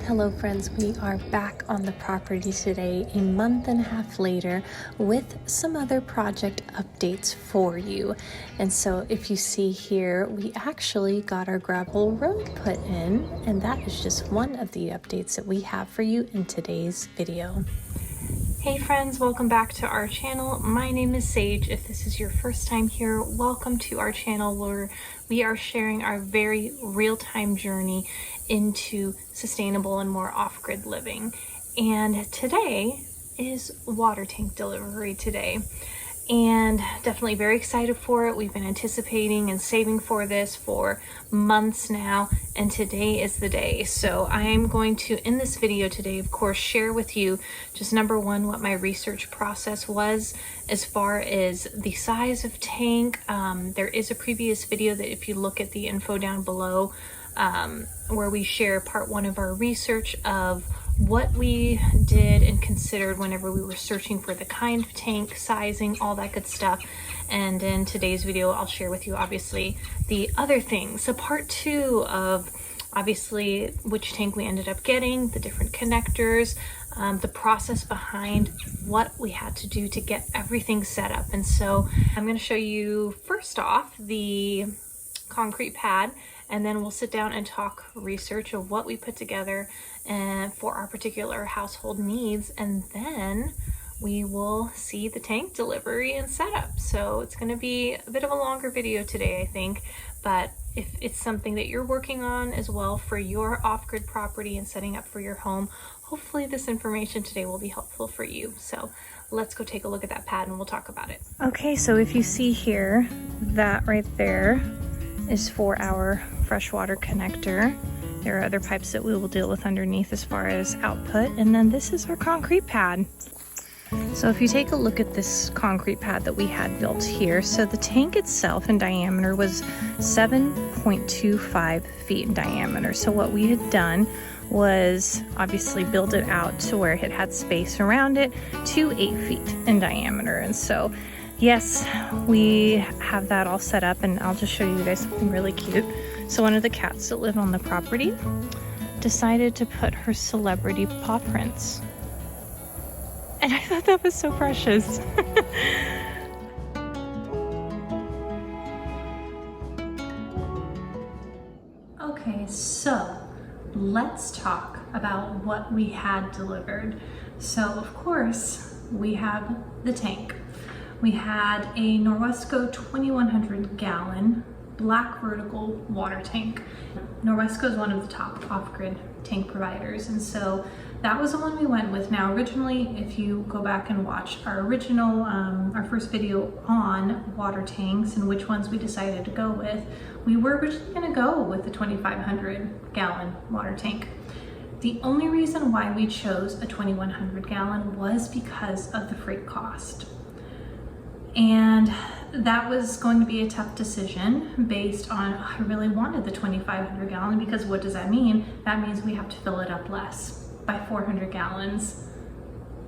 Hello friends, we are back on the property today, a month and a half later, with some other project updates for you. And so if you see here, we actually got our gravel road put in, and that is just one of the updates that we have for you in today's video. Hey friends, welcome back to our channel. My name is Sage. If this is your first time here, welcome to our channel where we are sharing our very real-time journey into sustainable and more off-grid living. And today is water tank delivery today. And definitely very excited for it. We've been anticipating and saving for this for months now, and today is the day. So I am going to, in this video today, of course, share with you just number one, what my research process was as far as the size of tank. There is a previous video that if you look at the info down below, where we share part one of our research of what we did and considered whenever we were searching for the kind of tank, sizing, all that good stuff. And in today's video, I'll share with you obviously the other things. So part two of obviously which tank we ended up getting, the different connectors, the process behind what we had to do to get everything set up. And so I'm going to show you first off the concrete pad, and then we'll sit down and talk research of what we put together and for our particular household needs, and then we will see the tank delivery and setup. So it's going to be a bit of a longer video today, I think, but if it's something that you're working on as well for your off-grid property and setting up for your home, hopefully this information today will be helpful for you. So let's go take a look at that pad and we'll talk about it. Okay, so if you see here, that right there is for our freshwater connector. There are other pipes that we will deal with underneath as far as output, and then this is our concrete pad. So if you take a look at this concrete pad that we had built here, so the tank itself in diameter was 7.25 feet in diameter. So what we had done was obviously build it out to where it had space around it to 8 feet in diameter. And so yes, we have that all set up, and I'll just show you guys something really cute. So one of the cats that live on the property decided to put her celebrity paw prints. And I thought that was so precious. Okay, so let's talk about what we had delivered. So of course, we have the tank. We had a Norwesco 2100 gallon black vertical water tank. Norwesco is one of the top off-grid tank providers, and so that was the one we went with. Now originally, if you go back and watch our original, our first video on water tanks and which ones we decided to go with, we were originally going to go with the 2500 gallon water tank. The only reason why we chose a 2100 gallon was because of the freight cost. And that was going to be a tough decision based on, I really wanted the 2500 gallon, because what does that mean? That means we have to fill it up less by 400 gallons.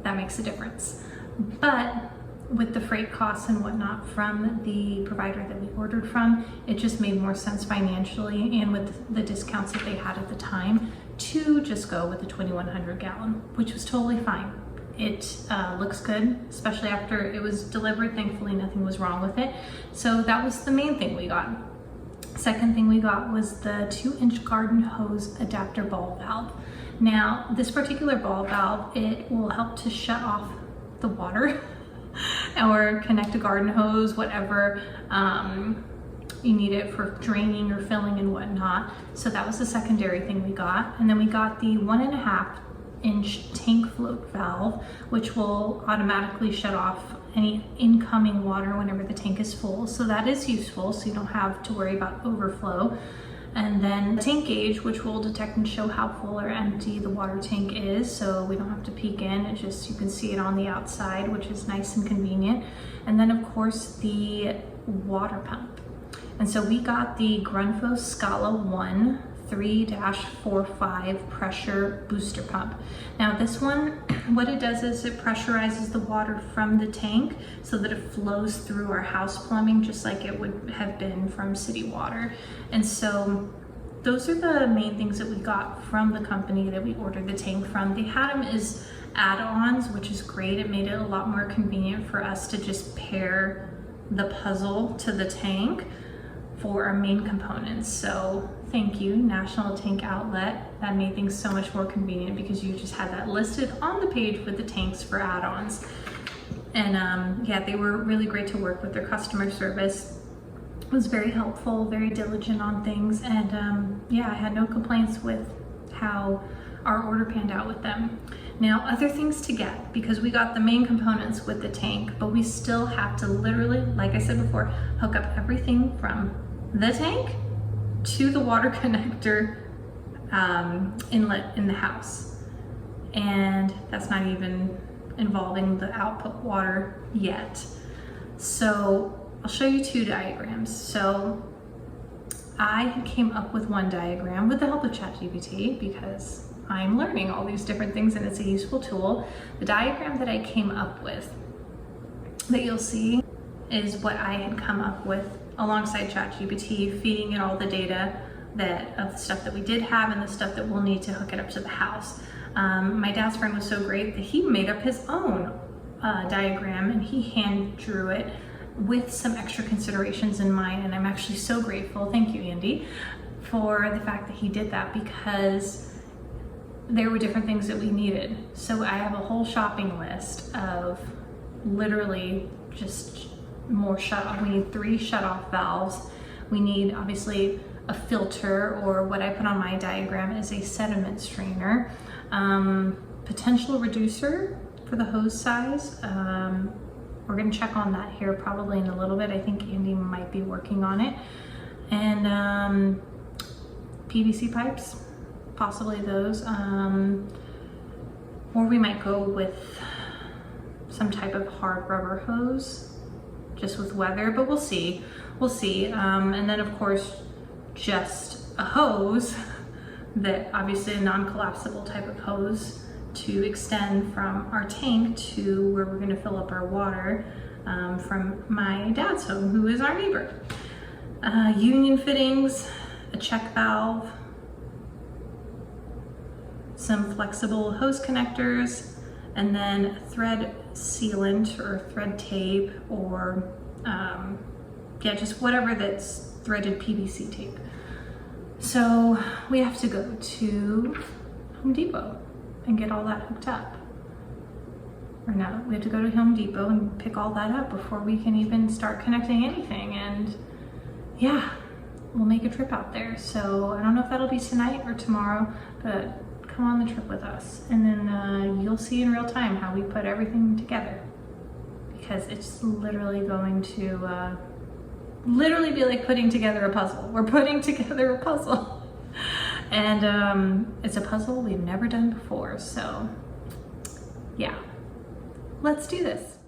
That makes a difference. But with the freight costs and whatnot from the provider that we ordered from, it just made more sense financially and with the discounts that they had at the time to just go with the 2100 gallon, which was totally fine. It looks good, especially after it was delivered. Thankfully, nothing was wrong with it. So that was the main thing we got. Second thing we got was the 2-inch garden hose adapter ball valve. Now, this particular ball valve, it will help to shut off the water or connect a garden hose, whatever you need it for draining or filling and whatnot. So that was the secondary thing we got. And then we got the 1.5-inch tank float valve, which will automatically shut off any incoming water whenever the tank is full. So that is useful, so you don't have to worry about overflow. And then the tank gauge, which will detect and show how full or empty the water tank is, so we don't have to peek in. It just, you can see it on the outside, which is nice and convenient. And then of course the water pump. And so we got the Grundfos Scala 1 3-45 pressure booster pump. Now this one, what it does is it pressurizes the water from the tank so that it flows through our house plumbing just like it would have been from city water. And so those are the main things that we got from the company that we ordered the tank from. They had them as add-ons, which is great. It made it a lot more convenient for us to just pair the puzzle to the tank for our main components. So thank you, National Tank Outlet. That made things so much more convenient because you just had that listed on the page with the tanks for add-ons. And yeah, they were really great to work with. Their customer service was very helpful, very diligent on things. And yeah, I had no complaints with how our order panned out with them. Now, other things to get, because we got the main components with the tank, but we still have to literally, like I said before, hook up everything from the tank to the water connector inlet in the house. And that's not even involving the output water yet. So I'll show you two diagrams. So I came up with one diagram with the help of ChatGPT because I'm learning all these different things and it's a useful tool. The diagram that I came up with that you'll see is what I had come up with alongside ChatGPT, feeding it all the data of the stuff that we did have and the stuff that we'll need to hook it up to the house. My dad's friend was so great that he made up his own diagram and he hand drew it with some extra considerations in mind. And I'm actually so grateful, thank you Andy, for the fact that he did that, because there were different things that we needed. So I have a whole shopping list of literally just more shut-off. We need 3 shut-off valves. We need obviously a filter, or what I put on my diagram is a sediment strainer, potential reducer for the hose size. We're gonna check on that here probably in a little bit. I think Andy might be working on it. And PVC pipes, possibly those, or we might go with some type of hard rubber hose just with weather, but we'll see. And then of course just a hose, that obviously a non-collapsible type of hose to extend from our tank to where we're going to fill up our water from my dad's home, who is our neighbor. Union fittings, a check valve, some flexible hose connectors, and then thread sealant or thread tape, or yeah, just whatever that's threaded PVC tape. So we have to go to Home Depot and get all that hooked up. Or no, we have to go to Home Depot and pick all that up before we can even start connecting anything. And yeah, we'll make a trip out there. So I don't know if that'll be tonight or tomorrow, but come on the trip with us. And then you'll see in real time how we put everything together, because it's literally going to literally be like putting together a puzzle. We're putting together a puzzle. And it's a puzzle we've never done before. So yeah, let's do this.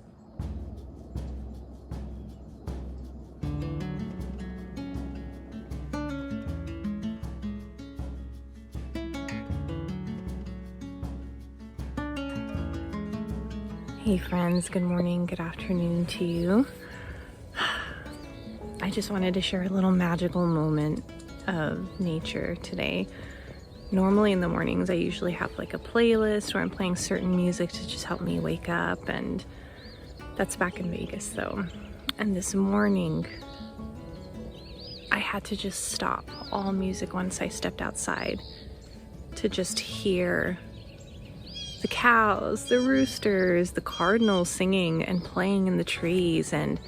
Hey friends, good morning, good afternoon to you. I just wanted to share a little magical moment of nature today. Normally in the mornings I usually have like a playlist where I'm playing certain music to just help me wake up, and that's back in Vegas though. And this morning I had to just stop all music once I stepped outside to just hear the cows, the roosters, the cardinals singing and playing in the trees, and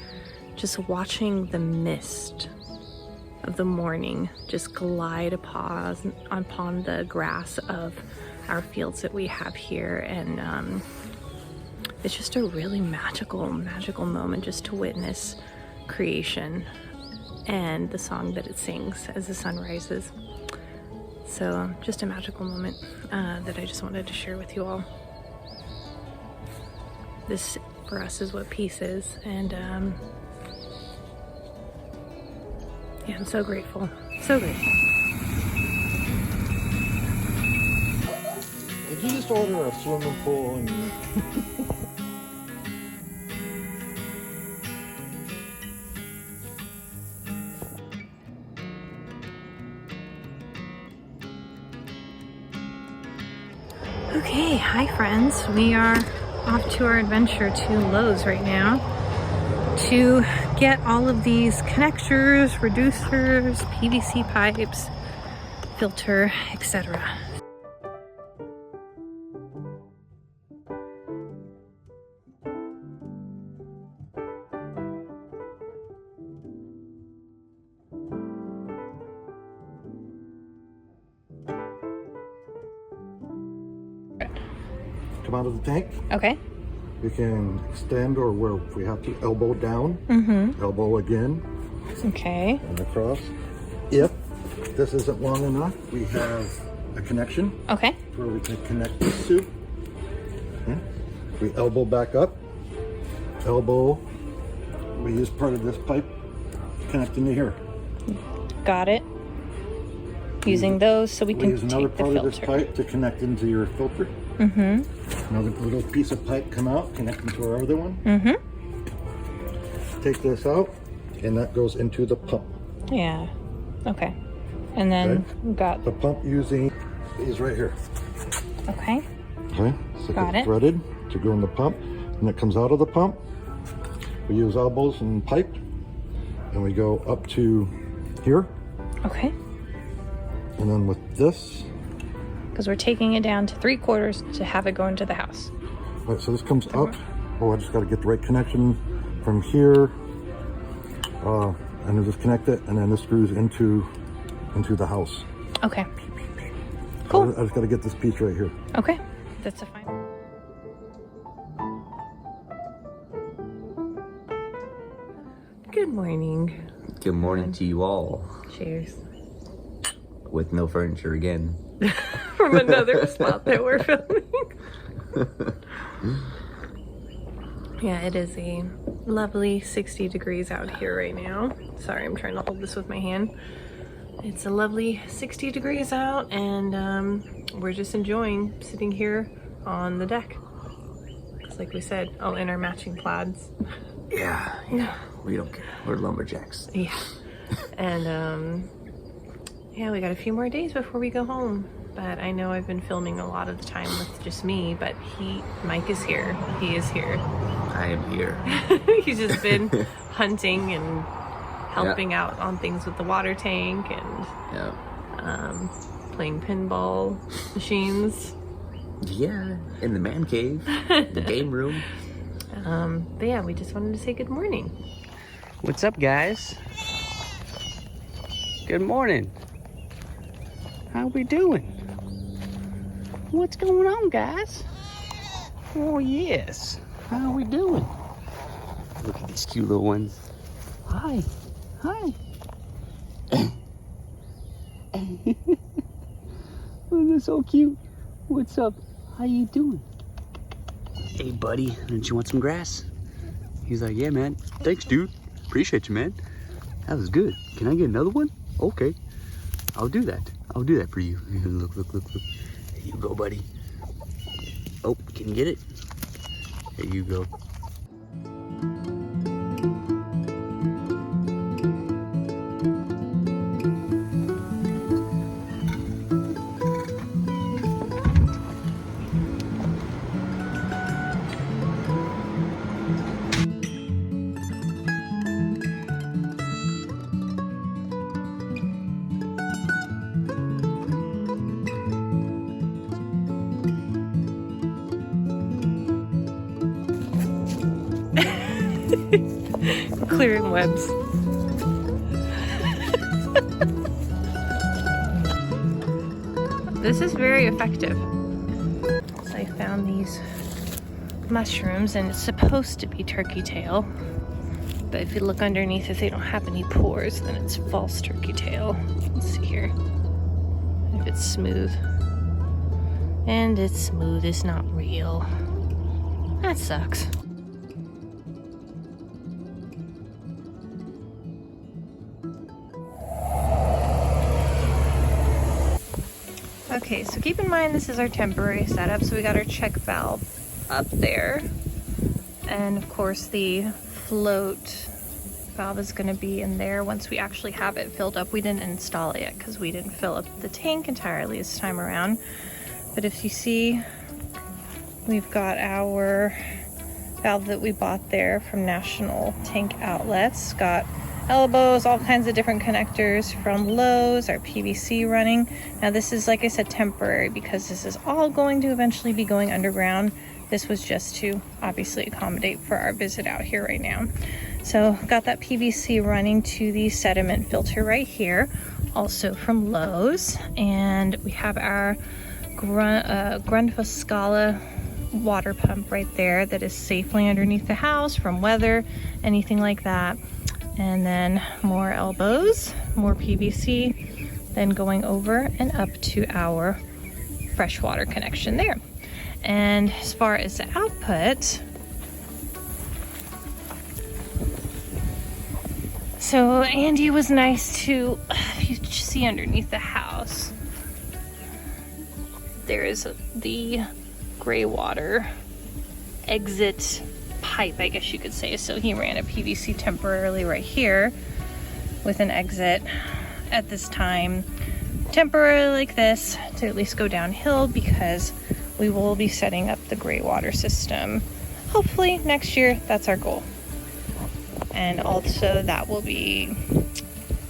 just watching the mist of the morning just glide upon the grass of our fields that we have here. And it's just a really magical moment just to witness creation and the song that it sings as the sun rises. So just a magical moment that I just wanted to share with you all. This for us is what peace is, and yeah, I'm so grateful, so grateful. Did you just order a swimming pool and Okay, hi friends. We are off to our adventure to Lowe's right now to get all of these connectors, reducers, PVC pipes, filter, etc. Come out of the tank. Okay. We can extend, or where if we have to, elbow down, elbow again, Okay. and across. If this isn't long enough, we have a connection Okay. where we can connect this to. Okay. We elbow back up, elbow. We use part of this pipe to connect into here. Got it. Using those so we We can use another take the part of this filter. pipe to connect into your filter. Another little piece of pipe come out, connect into our other one. Take this out, and that goes into the pump. Yeah. Okay. And then we got The pump using these right here. okay. Okay, so Got it's it. threaded to go in the pump, and it comes out of the pump. We use elbows and pipe, and we go up to here, Okay. and then with this, Because we're taking it down to 3/4 to have it go into the house. right, so this comes up. Oh, I just got to get the right connection from here, and then just connect it, and then this screws into the house. Okay. So Cool. I just got to get this piece right here. Okay. That's a fine. Good morning. Good morning to you all. Cheers. With no furniture again. From another spot that we're filming. Yeah, it is a lovely 60 degrees out here right now. Sorry, I'm trying to hold this with my hand. It's a lovely 60 degrees out, and we're just enjoying sitting here on the deck. It's like we said, in our matching plaids. Yeah. We don't care. We're lumberjacks. Yeah. And yeah, we got a few more days before we go home. But I know I've been filming a lot of the time with just me, but Mike is here. He is here. I am here. He's just been hunting and helping out on things with the water tank and Yeah. playing pinball machines. Yeah. In the man cave. The game room. But yeah, we just wanted to say good morning. What's up, guys? Good morning. How we doing? What's going on, guys? Oh, yes. How we doing? Look at these cute little ones. Hi. Hi. Oh, they're so cute. What's up? How you doing? Hey, buddy. Don't you want some grass? He's like, yeah, man. Thanks, dude. Appreciate you, man. That was good. Can I get another one? Okay. I'll do that. I'll do that for you. Look, look, look, look. There you go, buddy. Oh, can you get it? There you go. Clearing webs. This is very effective. So I found these mushrooms, and it's supposed to be turkey tail. But if you look underneath, if they don't have any pores, then it's false turkey tail. Let's see here. If it's smooth. And it's smooth, it's not real. That sucks. Okay, so keep in mind this is our temporary setup, so we got our check valve up there. And of course the float valve is going to be in there once we actually have it filled up. We didn't install it yet because we didn't fill up the tank entirely this time around. But if you see We've got our valve that we bought there from National Tank Outlets. Got elbows, all kinds of different connectors from Lowe's, our PVC running. Now this is, like I said, temporary because this is all going to eventually be going underground. This was just to obviously accommodate for our visit out here right now. So got that PVC running to the sediment filter right here, also from Lowe's. And we have our Grundfoscala water pump right there that is safely underneath the house from weather, anything like that. And then more elbows, more PVC, then going over and up to our freshwater connection there. And as far as the output, so Andy was nice to, if you see underneath the house, there is the gray water exit pipe, I guess you could say. So he ran a PVC temporarily right here with an exit at this time, temporarily like this, to at least go downhill, because we will be setting up the gray water system hopefully next year. That's our goal. And also that will be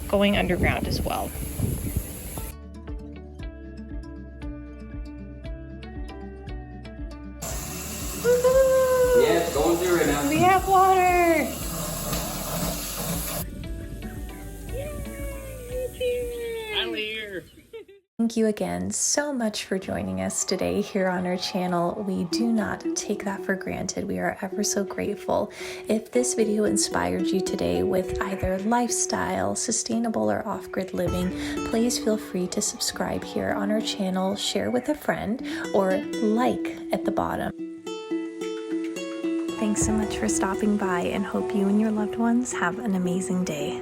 going underground as well. Yeah, it's going through right now. We have water. Thank you again so much for joining us today here on our channel. We do not take that for granted. We are ever so grateful. If this video inspired you today with either lifestyle, sustainable, or off-grid living, please feel free to subscribe here on our channel, share with a friend, or like at the bottom. Thanks so much for stopping by, and hope you and your loved ones have an amazing day.